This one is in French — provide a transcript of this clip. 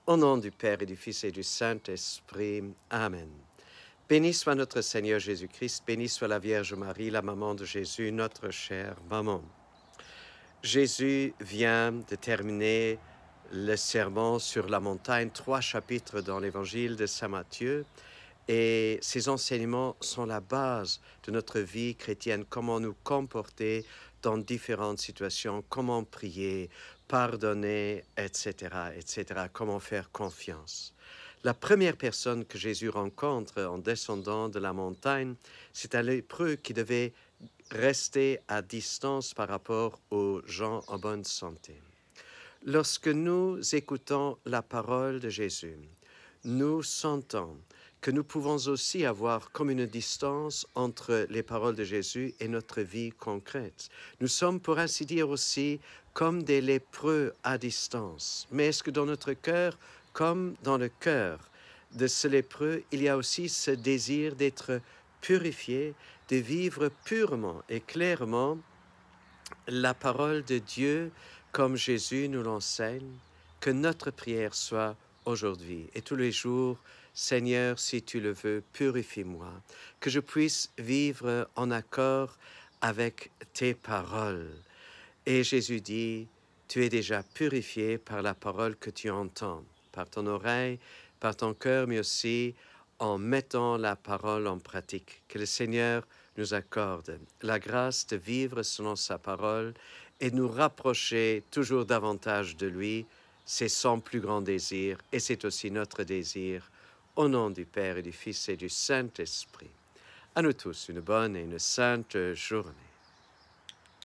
Au nom du Père et du Fils et du Saint-Esprit. Amen. Béni soit notre Seigneur Jésus-Christ, béni soit la Vierge Marie, la maman de Jésus, notre chère maman. Jésus vient de terminer le sermon sur la montagne, 3 chapitres dans l'évangile de Saint Matthieu, et ces enseignements sont la base de notre vie chrétienne, comment nous comporter dans différentes situations, comment prier, pardonner, etc., etc., comment faire confiance. La première personne que Jésus rencontre en descendant de la montagne, c'est un lépreux qui devait rester à distance par rapport aux gens en bonne santé. Lorsque nous écoutons la parole de Jésus, nous sentons que nous pouvons aussi avoir comme une distance entre les paroles de Jésus et notre vie concrète. Nous sommes, pour ainsi dire, aussi comme des lépreux à distance. Mais est-ce que dans notre cœur, comme dans le cœur de ce lépreux, il y a aussi ce désir d'être purifié, de vivre purement et clairement la parole de Dieu comme Jésus nous l'enseigne, que notre prière soit aujourd'hui et tous les jours, Seigneur, si tu le veux, purifie-moi, que je puisse vivre en accord avec tes paroles. Et Jésus dit, tu es déjà purifié par la parole que tu entends, par ton oreille, par ton cœur, mais aussi en mettant la parole en pratique. Que le Seigneur nous accorde la grâce de vivre selon sa parole et nous rapprocher toujours davantage de lui. C'est son plus grand désir et c'est aussi notre désir. Au nom du Père et du Fils et du Saint-Esprit. À nous tous, une bonne et une sainte journée.